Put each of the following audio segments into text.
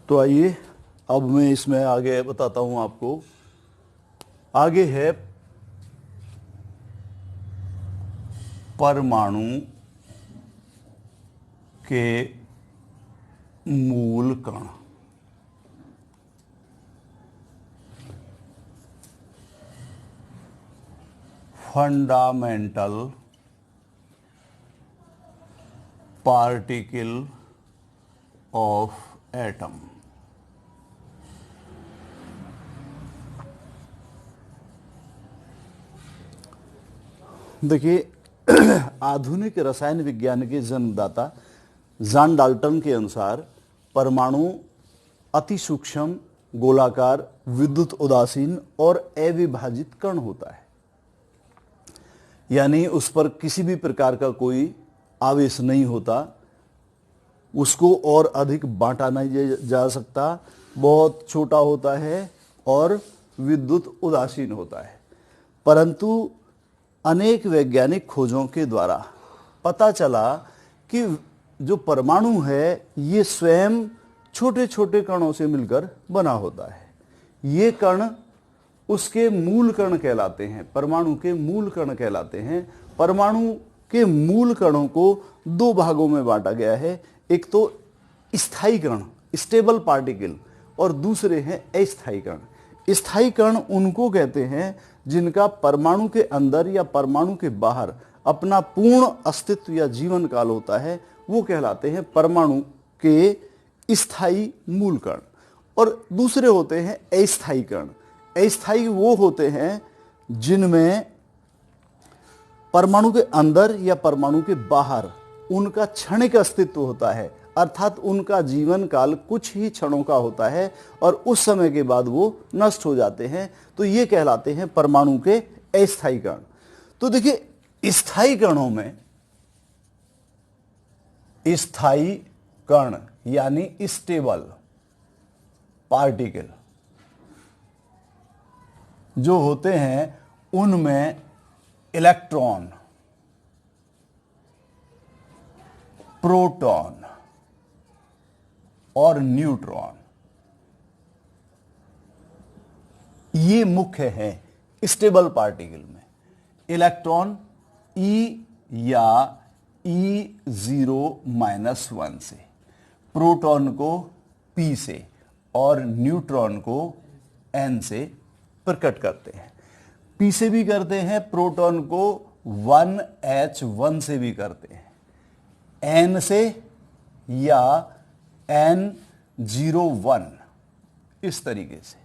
तो आइए अब मैं इसमें आगे बताता हूं आपको। आगे है परमाणु के मूल कण। Fundamental particle of atom. देखिए, आधुनिक रसायन विज्ञान के जन्मदाता जॉन डाल्टन के अनुसार परमाणु अति सूक्ष्म, गोलाकार, विद्युत उदासीन और अविभाजित कण होता है। यानी उस पर किसी भी प्रकार का कोई आवेश नहीं होता, उसको और अधिक बांटा नहीं जा सकता, बहुत छोटा होता है और विद्युत उदासीन होता है। परंतु अनेक वैज्ञानिक खोजों के द्वारा पता चला कि जो परमाणु है ये स्वयं छोटे छोटे कणों से मिलकर बना होता है। ये कण उसके मूल कण कहलाते हैं, परमाणु के मूल कण कहलाते हैं। परमाणु के मूल कणों को दो भागों में बांटा गया है, एक तो स्थायी कण, स्टेबल पार्टिकल, और दूसरे हैं अस्थायी कण। स्थायी कण उनको कहते हैं जिनका परमाणु के अंदर या परमाणु के बाहर अपना पूर्ण अस्तित्व या जीवन काल होता है, वो कहलाते हैं परमाणु के स्थायी मूल कण। और दूसरे होते हैं अस्थायी कण। अस्थायी वो होते हैं जिनमें परमाणु के अंदर या परमाणु के बाहर उनका क्षणिक अस्तित्व होता है, अर्थात उनका जीवन काल कुछ ही क्षणों का होता है और उस समय के बाद वो नष्ट हो जाते हैं। तो ये कहलाते हैं परमाणु के अस्थायी कण। तो देखिए, स्थायी कणों में स्थायी कण यानी स्टेबल पार्टिकल जो होते हैं उनमें इलेक्ट्रॉन, प्रोटॉन और न्यूट्रॉन ये मुख्य हैं स्टेबल पार्टिकल में। इलेक्ट्रॉन E या E0-1 से, प्रोटॉन को P से और न्यूट्रॉन को N से प्रकट करते हैं। P से भी करते हैं, प्रोटॉन को 1H1 से भी करते हैं, N से या N01, इस तरीके से।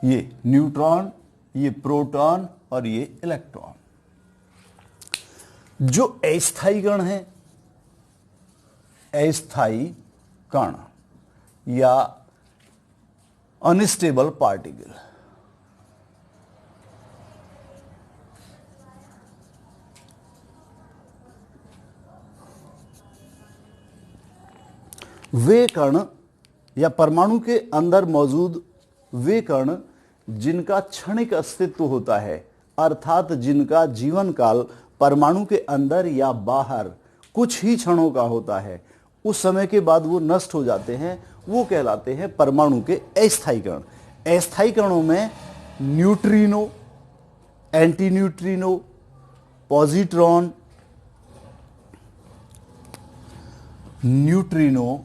ये न्यूट्रॉन, ये प्रोटॉन और ये इलेक्ट्रॉन। जो अस्थायी कण है, अस्थायी कण या अनस्टेबल पार्टिकल, वे कण या परमाणु के अंदर मौजूद वे कण जिनका क्षणिक अस्तित्व होता है, अर्थात जिनका जीवन काल परमाणु के अंदर या बाहर कुछ ही क्षणों का होता है, उस समय के बाद वो नष्ट हो जाते हैं, वो कहलाते हैं परमाणु के अस्थायी कण। अस्थायी कणों में neutrino, anti neutrino, positron, neutrino,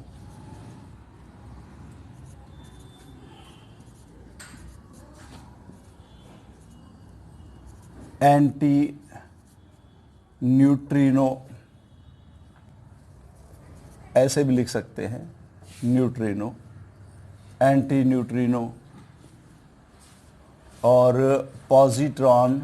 anti neutrino, ऐसे भी लिख सकते हैं, न्यूट्रिनो, एंटी न्यूट्रिनो और पॉजिट्रॉन,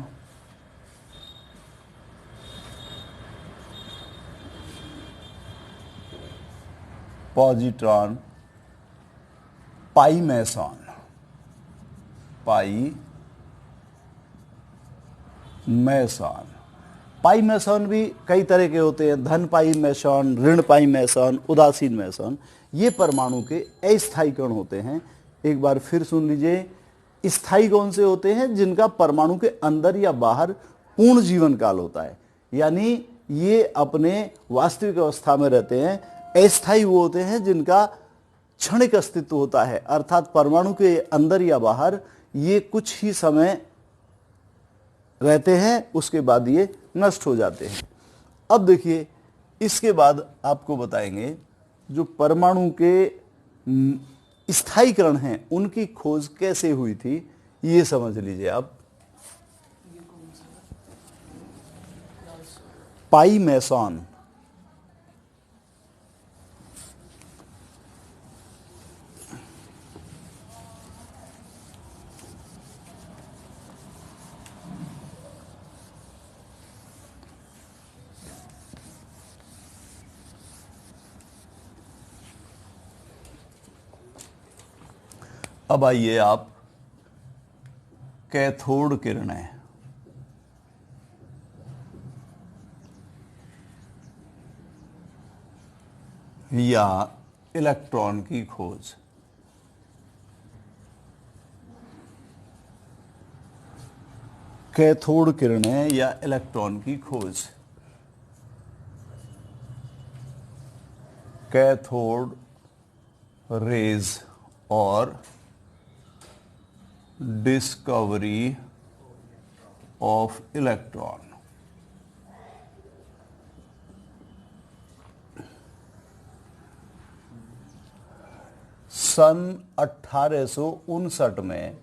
पॉजिट्रॉन, पाई मैसॉन, पाई मैसॉन। पाई मैसॉन भी कई तरह के होते हैं, धन पाई मैसॉन, ऋण पाई मैसॉन, उदासीन मैसॉन। ये परमाणु के अस्थायी कण होते हैं। एक बार फिर सुन लीजिए, स्थायी कौन से होते हैं? जिनका परमाणु के अंदर या बाहर पूर्ण जीवन काल होता है, यानी ये अपने वास्तविक अवस्था में रहते हैं। अस्थायी वो होते हैं जिनका क्षणिक अस्तित्व होता है, अर्थात परमाणु के अंदर या बाहर ये कुछ ही समय रहते हैं, उसके बाद ये नष्ट हो जाते हैं। अब देखिए, इसके बाद आपको बताएंगे जो परमाणु के स्थायीकरण हैं उनकी खोज कैसे हुई थी, ये समझ लीजिए आप। पाई मैसन अब आइए आप कैथोड किरणें, या इलेक्ट्रॉन की खोज। कैथोड किरणें या इलेक्ट्रॉन की खोज। कैथोड रेज और डिस्कवरी ऑफ इलेक्ट्रॉन। सन 1859 में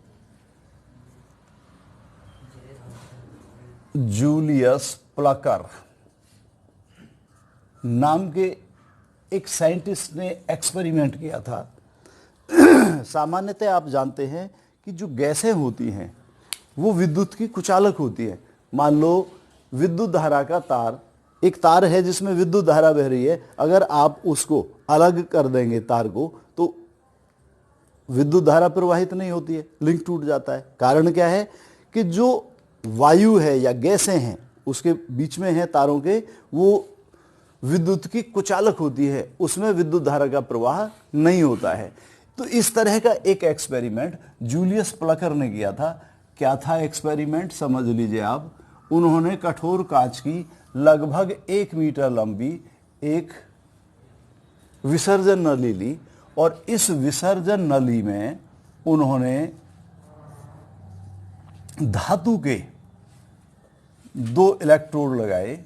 जूलियस प्लकर नाम के एक साइंटिस्ट ने एक्सपेरिमेंट किया था। सामान्यतः आप जानते हैं कि जो गैसें होती हैं वो विद्युत की कुचालक होती है। मान लो विद्युत धारा का तार, एक तार है जिसमें विद्युत धारा बह रही है, अगर आप उसको अलग कर देंगे तार को तो विद्युत धारा प्रवाहित नहीं होती है, लिंक टूट जाता है। कारण क्या है कि जो वायु है या गैसें हैं उसके बीच में है तारों के, वो विद्युत की कुचालक होती है, उसमें विद्युत धारा का प्रवाह नहीं होता है। तो इस तरह का एक एक्सपेरिमेंट जूलियस प्लकर ने किया था। क्या था एक्सपेरिमेंट, समझ लीजिए आप। उन्होंने कठोर कांच की लगभग 1 मीटर लंबी एक विसर्जन नली ली और इस विसर्जन नली में उन्होंने धातु के 2 इलेक्ट्रोड लगाए।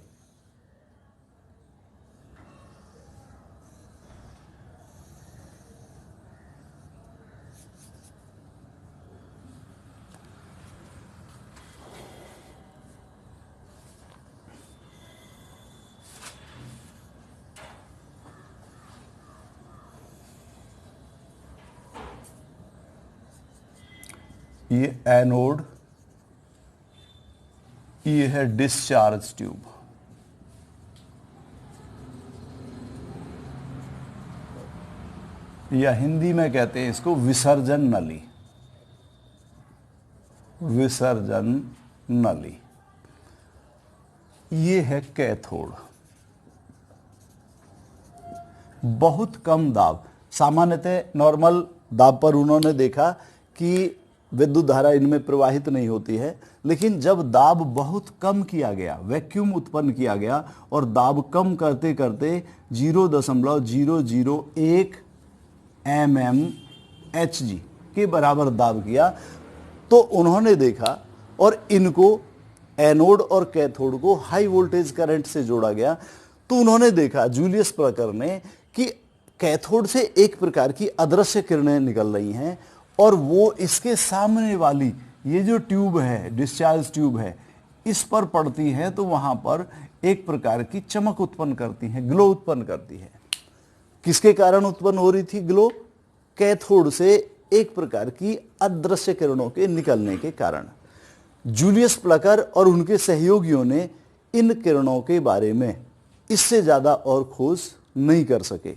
ये एनोड, ये है डिस्चार्ज ट्यूब। या हिंदी में कहते हैं इसको विसर्जन नली। विसर्जन नली, ये है कैथोड। बहुत कम दाब, सामान्यतः नॉर्मल दाब पर उन्होंने देखा कि विद्युत धारा इनमें प्रवाहित नहीं होती है, लेकिन जब दाब बहुत कम किया गया, वैक्यूम उत्पन्न किया गया और दाब कम करते करते 0.001 mmHg के बराबर दाब किया तो उन्होंने देखा, और इनको एनोड और कैथोड को हाई वोल्टेज करंट से जोड़ा गया, तो उन्होंने देखा जूलियस प्लकर ने कि कैथोड से एक प्रकार की अदृश्य किरणें निकल रही हैं और वो इसके सामने वाली ये जो ट्यूब है, डिस्चार्ज ट्यूब है, इस पर पड़ती है तो वहां पर एक प्रकार की चमक उत्पन्न करती है, ग्लो उत्पन्न करती है। किसके कारण उत्पन्न हो रही थी ग्लो? कैथोड से एक प्रकार की अदृश्य किरणों के निकलने के कारण। जूलियस प्लकर और उनके सहयोगियों ने इन किरणों के बारे में इससे ज्यादा और खोज नहीं कर सके।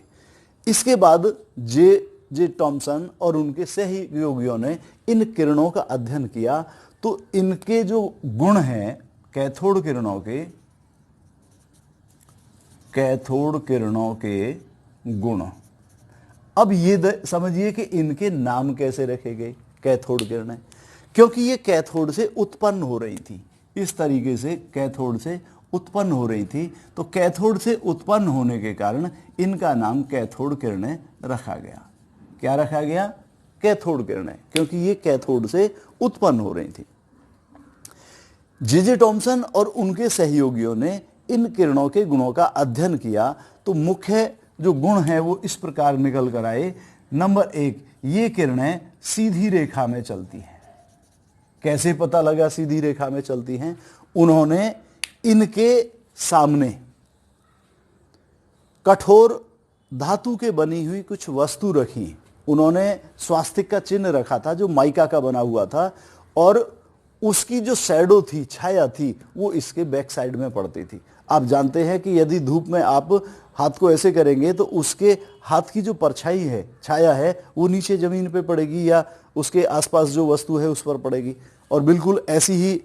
इसके बाद जे टॉमसन और उनके सहयोगियों ने इन किरणों का अध्ययन किया तो इनके जो गुण हैं कैथोड किरणों के गुण, अब ये समझिए कि इनके नाम कैसे रखे गए कैथोड किरणें, क्योंकि ये कैथोड से उत्पन्न हो रही थी, इस तरीके से कैथोड से उत्पन्न हो रही थी, तो कैथोड से उत्पन्न होने के कारण इनका नाम कैथोड किरणें रखा गया। क्या रखा गया? कैथोड किरणें, क्योंकि ये कैथोड से उत्पन्न हो रही थी। जे थॉमसन और उनके सहयोगियों ने इन किरणों के गुणों का अध्ययन किया तो मुख्य जो गुण है वो इस प्रकार निकल कर आए। नंबर 1, ये किरणें सीधी रेखा में चलती हैं। कैसे पता लगा सीधी रेखा में चलती हैं? उन्होंने इनके सामने कठोर धातु के बनी हुई कुछ वस्तु रखी। उन्होंने स्वास्तिक का चिन्ह रखा था जो माइका का बना हुआ था, और उसकी जो शैडो थी, छाया थी, वो इसके बैक साइड में पड़ती थी। आप जानते हैं कि यदि धूप में आप हाथ को ऐसे करेंगे तो उसके हाथ की जो परछाई है, छाया है, वो नीचे जमीन पे पड़ेगी या उसके आसपास जो वस्तु है उस पर पड़ेगी, और बिल्कुल ऐसी ही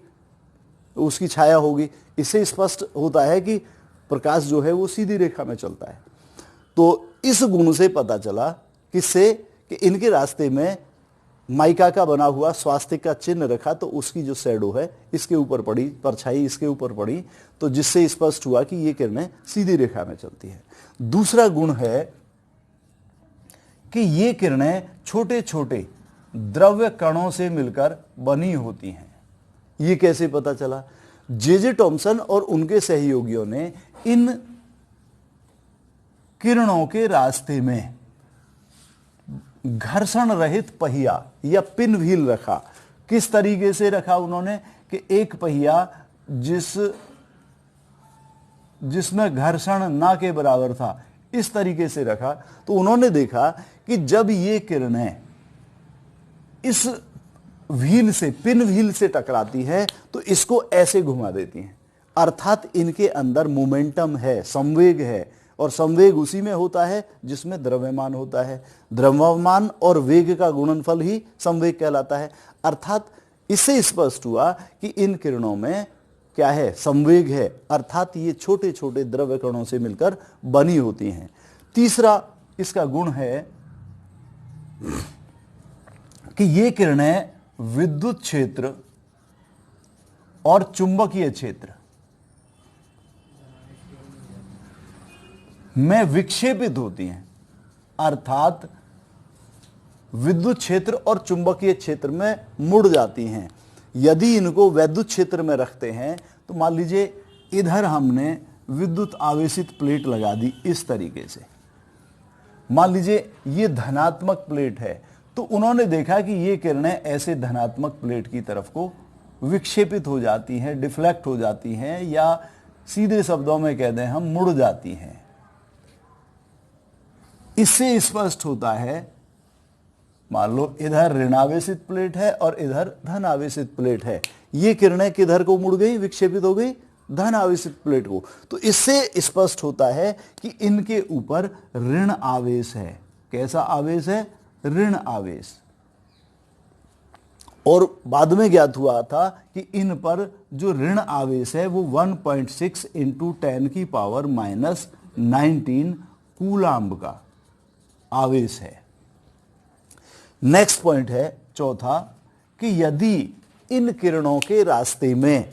उसकी छाया होगी। इससे स्पष्ट होता है कि प्रकाश जो है वो सीधी रेखा में चलता है। तो इस गुण से पता चला किससे? कि इनके रास्ते में माइका का बना हुआ स्वास्तिक का चिन्ह रखा तो उसकी जो शैडो है इसके ऊपर पड़ी, परछाई इसके ऊपर पड़ी, तो जिससे स्पष्ट हुआ कि ये किरणें सीधी रेखा में चलती है। दूसरा गुण है कि ये किरणें छोटे छोटे द्रव्य कणों से मिलकर बनी होती हैं। ये कैसे पता चला? जे थॉमसन और उनके सहयोगियों ने इन किरणों के रास्ते में घर्षण रहित पहिया या पिन व्हील रखा। किस तरीके से रखा उन्होंने? कि एक पहिया जिसमें घर्षण ना के बराबर था, इस तरीके से रखा। तो उन्होंने देखा कि जब ये किरणें इस व्हील से, पिन व्हील से टकराती है तो इसको ऐसे घुमा देती हैं, अर्थात इनके अंदर मोमेंटम है, संवेग है, और संवेग उसी में होता है जिसमें द्रव्यमान होता है। द्रव्यमान और वेग का गुणनफल ही संवेग कहलाता है। अर्थात इससे स्पष्ट हुआ कि इन किरणों में क्या है? संवेग है, अर्थात ये छोटे छोटे द्रव्य कणों से मिलकर बनी होती हैं। तीसरा इसका गुण है कि ये किरणें विद्युत क्षेत्र और चुंबकीय क्षेत्र में विक्षेपित होती हैं, अर्थात विद्युत क्षेत्र और चुंबकीय क्षेत्र में मुड़ जाती हैं। यदि इनको विद्युत क्षेत्र में रखते हैं तो मान लीजिए इधर हमने विद्युत आवेशित प्लेट लगा दी इस तरीके से, मान लीजिए ये धनात्मक प्लेट है, तो उन्होंने देखा कि ये किरणें ऐसे धनात्मक प्लेट की तरफ को विक्षेपित हो जाती हैं, डिफ्लेक्ट हो जाती हैं, या सीधे शब्दों में कह दें हम मुड़ जाती हैं। इससे स्पष्ट होता है, मान लो इधर ऋणावेशित प्लेट है और इधर धन आवेशित प्लेट है, ये किरणें किधर को मुड़ गई? विक्षेपित हो गई धन आवेशित प्लेट को। तो इससे स्पष्ट होता है कि इनके ऊपर ऋण आवेश है। कैसा आवेश है? ऋण आवेश। और बाद में ज्ञात हुआ था कि इन पर जो ऋण आवेश है वो 1.6 × 10⁻⁻19 कूलाम्ब का आवेश है। नेक्स्ट पॉइंट है चौथा, कि यदि इन किरणों के रास्ते में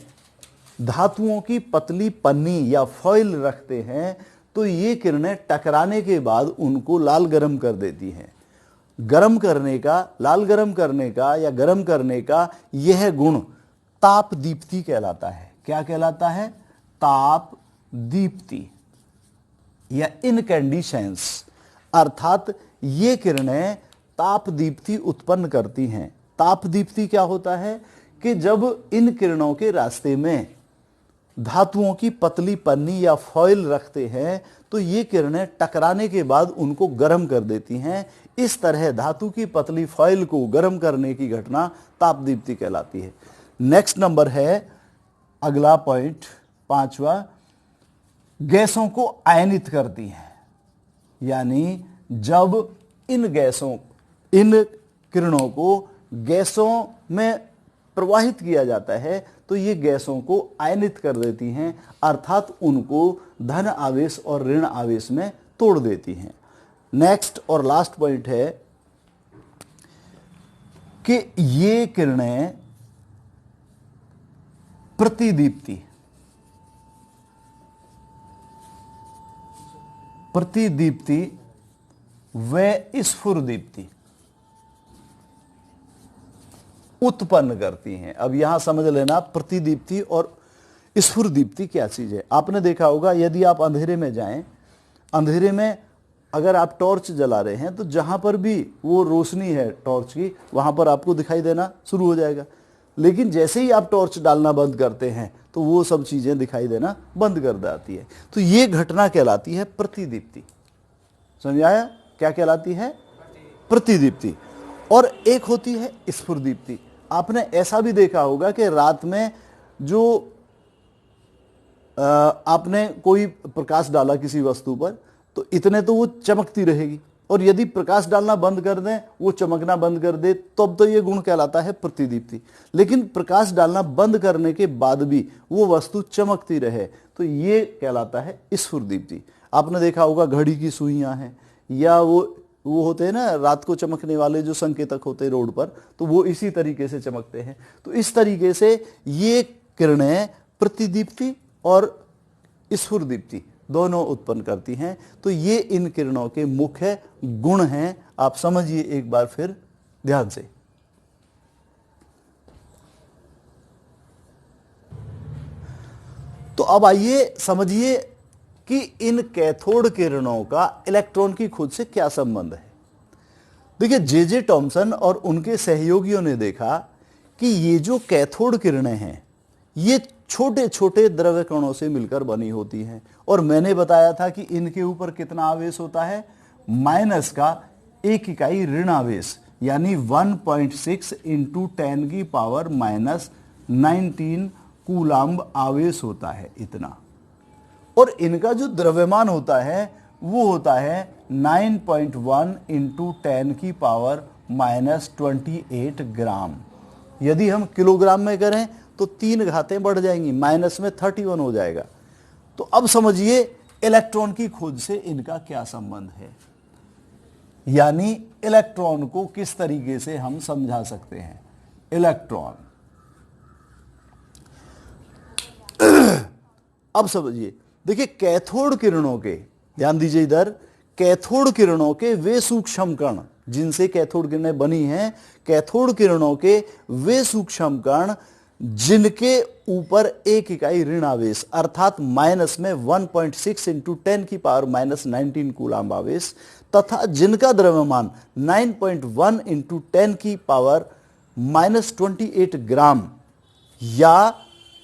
धातुओं की पतली पन्नी या फॉइल रखते हैं तो ये किरणें टकराने के बाद उनको लाल गरम कर देती हैं। गरम करने का, लाल गरम करने का या गरम करने का यह गुण ताप दीप्ति कहलाता है। क्या कहलाता है? ताप दीप्ति या इनकैंडिसेंस। अर्थात ये किरणें ताप दीप्ति उत्पन्न करती हैं। ताप दीप्ति क्या होता है? कि जब इन किरणों के रास्ते में धातुओं की पतली पन्नी या फॉइल रखते हैं तो ये किरणें टकराने के बाद उनको गर्म कर देती हैं। इस तरह धातु की पतली फॉइल को गर्म करने की घटना ताप दीप्ति कहलाती है। नेक्स्ट नंबर है अगला पॉइंट, पांचवा, गैसों को आयनित करती हैं। यानी जब इन किरणों को गैसों में प्रवाहित किया जाता है तो ये गैसों को आयनित कर देती हैं, अर्थात उनको धन आवेश और ऋण आवेश में तोड़ देती हैं। नेक्स्ट और लास्ट पॉइंट है कि ये किरणें प्रतिदीप्ति वे स्फुरदीप्ति उत्पन्न करती हैं। अब यहां समझ लेना प्रतिदीप्ति और स्फुरदीप्ति क्या चीज है। आपने देखा होगा यदि आप अंधेरे में जाएं, अंधेरे में अगर आप टॉर्च जला रहे हैं तो जहां पर भी वो रोशनी है टॉर्च की वहां पर आपको दिखाई देना शुरू हो जाएगा, लेकिन जैसे ही आप टॉर्च डालना बंद करते हैं तो वो सब चीजें दिखाई देना बंद कर देती है। तो ये घटना कहलाती है प्रतिदीप्ति। समझ आया क्या कहलाती है? प्रतिदीप्ति। और एक होती है स्फुरदीप्ति। आपने ऐसा भी देखा होगा कि रात में जो आपने कोई प्रकाश डाला किसी वस्तु पर तो इतने तो वो चमकती रहेगी, और यदि प्रकाश डालना बंद कर दें, वो चमकना बंद कर दे, तब तो ये गुण कहलाता है प्रतिदीप्ति। लेकिन प्रकाश डालना बंद करने के बाद भी वो वस्तु चमकती रहे तो ये कहलाता है स्फुरदीप्ति। आपने देखा होगा घड़ी की सुइयां हैं या वो होते हैं ना रात को चमकने वाले जो संकेतक होते हैं रोड पर, तो वो इसी तरीके से चमकते हैं। तो इस तरीके से ये किरणें प्रतिदीप्ति और स्फुरदीप्ति दोनों उत्पन्न करती हैं। तो ये इन किरणों के मुख्य गुण हैं। आप समझिए एक बार फिर ध्यान से। तो अब आइए समझिए कि इन कैथोड किरणों का इलेक्ट्रॉन की खुद से क्या संबंध है। देखिए जे टॉमसन और उनके सहयोगियों ने देखा कि ये जो कैथोड किरणें हैं ये छोटे छोटे द्रव्य कणों से मिलकर बनी होती हैं, और मैंने बताया था कि इनके ऊपर कितना आवेश होता है? माइनस का 1 इकाई ऋण आवेश, यानी 1.6 इंटू 10 की पावर माइनस 19 कूलाम्ब आवेश होता है इतना। और इनका जो द्रव्यमान होता है वो होता है 9.1 इंटू 10 की पावर माइनस 28 ग्राम। यदि हम किलोग्राम में करें तो 3 घातें बढ़ जाएंगी, माइनस में 31 हो जाएगा। तो अब समझिए इलेक्ट्रॉन की खोज से इनका क्या संबंध है, यानी इलेक्ट्रॉन को किस तरीके से हम समझा सकते हैं। इलेक्ट्रॉन अब समझिए, देखिए कैथोड किरणों के, ध्यान दीजिए इधर, कैथोड किरणों के वे सूक्ष्म कण जिनसे कैथोड किरणें बनी हैं, कैथोड किरणों के वे सूक्ष्म कण जिनके ऊपर 1 इकाई ऋण आवेश अर्थात माइनस में 1.6 इंटू 10 की पावर माइनस 19 कूलाम्ब आवेश तथा जिनका द्रव्यमान 9.1 इंटू 10 की पावर माइनस 28 ग्राम या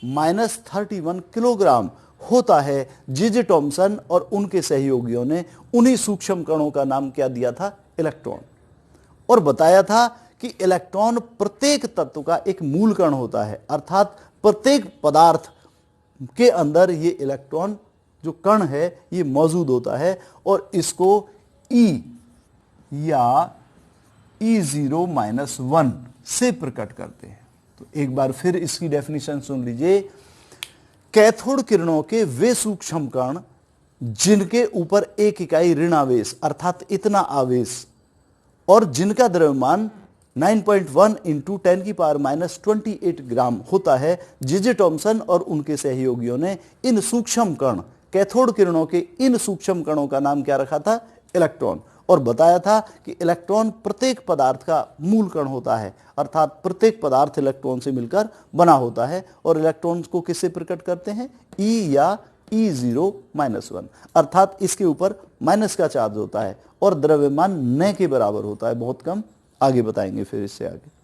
माइनस 31 किलोग्राम होता है, जे टॉमसन और उनके सहयोगियों ने उन्हीं सूक्ष्म कणों का नाम क्या दिया था? इलेक्ट्रॉन। और बताया था कि इलेक्ट्रॉन प्रत्येक तत्व का एक मूल कण होता है, अर्थात प्रत्येक पदार्थ के अंदर ये इलेक्ट्रॉन जो कण है ये मौजूद होता है, और इसको E या E0-1 से प्रकट करते हैं। तो एक बार फिर इसकी डेफिनेशन सुन लीजिए। कैथोड किरणों के वे सूक्ष्म कण जिनके ऊपर 1 इकाई ऋण आवेश अर्थात इतना आवेश और जिनका द्रव्यमान 9.1 इंटू 10 की पावर माइनस 28 ग्राम होता है, जे टॉमसन और उनके सहयोगियों ने इन सूक्ष्म कण, कैथोड किरणों के इन सूक्ष्म कणों का नाम क्या रखा था? इलेक्ट्रॉन। और बताया था कि इलेक्ट्रॉन प्रत्येक पदार्थ का मूल कण होता है, अर्थात प्रत्येक पदार्थ इलेक्ट्रॉन से मिलकर बना होता है, और इलेक्ट्रॉन को किससे प्रकट करते हैं? E या E0-1 अर्थात इसके ऊपर माइनस का चार्ज होता है और द्रव्यमान न के बराबर होता है, बहुत कम। आगे बताएंगे फिर इससे आगे।